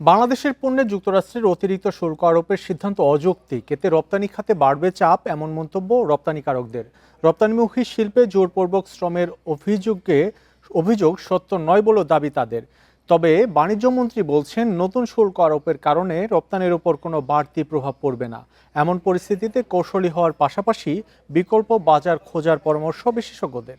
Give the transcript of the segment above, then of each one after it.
বাংলাদেশের পণ্যে যুক্তরাষ্ট্রের অতিরিক্ত শুল্ক আরোপের সিদ্ধান্ত অযৌক্তিক, এতে রপ্তানি খাতে বাড়বে চাপ, এমন মন্তব্য রপ্তানিকারকদের। রপ্তানিমুখী শিল্পে জোরপূর্বক শ্রমের অভিযোগ সত্য নয় বলেও দাবি তাদের। তবে বাণিজ্যমন্ত্রী বলছেন, নতুন শুল্ক আরোপের কারণে রপ্তানির উপর কোনো বাড়তি প্রভাব পড়বে না। এমন পরিস্থিতিতে কৌশলী হওয়ার পাশাপাশি বিকল্প বাজার খোঁজার পরামর্শ বিশেষজ্ঞদের।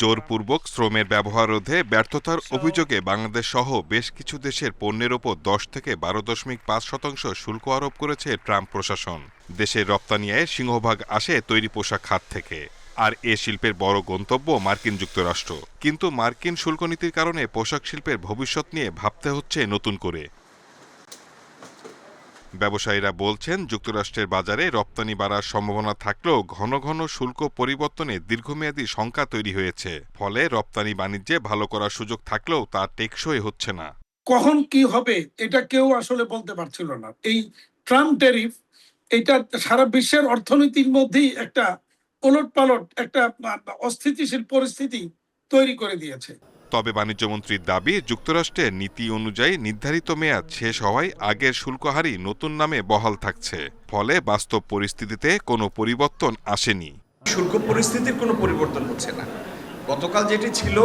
জোরপূর্বক শ্রমের ব্যবহার রোধে ব্যর্থতার অভিযোগে বাংলাদেশ সহ বেশ কিছু দেশের পণ্যের ওপর 10 থেকে 12.5% শুল্ক আরোপ করেছে ট্রাম্প প্রশাসন। দেশের রপ্তানি আয়ের সিংহভাগ আসে তৈরি পোশাক খাত থেকে, আর এ শিল্পের বড় গন্তব্য মার্কিন যুক্তরাষ্ট্র। কিন্তু মার্কিন শুল্ক নীতির কারণে পোশাক শিল্পের ভবিষ্যৎ নিয়ে ভাবতে হচ্ছে নতুন করে। ব্যবসায়ীরা বলছেন, যুক্তরাষ্ট্রের বাজারে রপ্তানি বাড়ার সম্ভাবনা থাকলেও ঘন ঘন শুল্ক পরিবর্তনে দীর্ঘমেয়াদী শঙ্কা তৈরি হয়েছে। ফলে রপ্তানি বাণিজ্যে ভালো করার সুযোগ থাকলেও তা টেকসই হচ্ছে না। কখন কি হবে এটা কেউ আসলে বলতে পারছিল না। এই ট্রাম্প ট্যারিফ, এটা সারা বিশ্বের অর্থনীতির মধ্যেই একটা ওলটপালট, একটা অস্থিতিশীল পরিস্থিতি তৈরি করে দিয়েছে। তবে বাণিজ্যমন্ত্রীর দাবি, যুক্তরাষ্ট্রের নীতি অনুযায়ী নির্ধারিত মেয়াদ শেষ হওয়ায় আগের শুল্ক হারই নতুন নামে বহাল থাকছে। ফলে বাস্তব পরিস্থিতিতে কোনো পরিবর্তন আসেনি। শুল্ক পরিস্থিতির কোনো পরিবর্তন হচ্ছে না। গতকাল যেটি ছিল,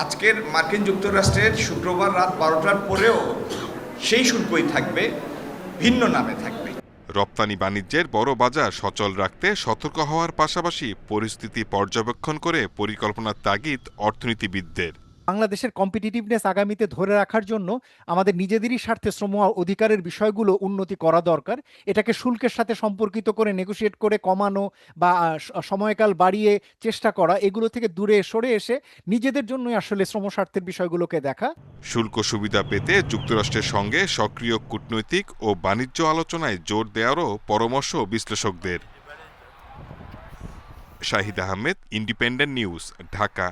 আজকের মার্কিন যুক্তরাষ্ট্রের শুক্রবার রাত 12টার পরেও সেই শুল্কই থাকবে, ভিন্ন নামে থাকবে। রপ্তানি বাণিজ্যের বড় বাজার সচল রাখতে সতর্ক হওয়ার পাশাপাশি পরিস্থিতি পর্যবেক্ষণ করে পরিকল্পনার তাগিদ অর্থনীতিবিদদের। বাংলাদেশের কম্পিটিটিভনেস আগামীতে ধরে রাখার জন্য আমাদের নিজেদেরই স্বার্থে শ্রম অধিকারের বিষয়গুলো উন্নতি করা দরকার। এটাকে শুল্কের সাথে সম্পর্কিত করে নেগোশিয়েট করে কমানো বা সময়কাল বাড়িয়ে চেষ্টা করা, এগুলো থেকে দূরে সরে এসে নিজেদের জন্যই আসলে শ্রম স্বার্থের বিষয়গুলোকে দেখা। শুল্ক সুবিধা পেতে যুক্তরাষ্ট্রের সঙ্গে সক্রিয় কূটনৈতিক ও বাণিজ্য আলোচনায় জোর দেওয়ারও পরামর্শ বিশ্লেষকদের। Shahid Ahmed, independent news, Dhaka.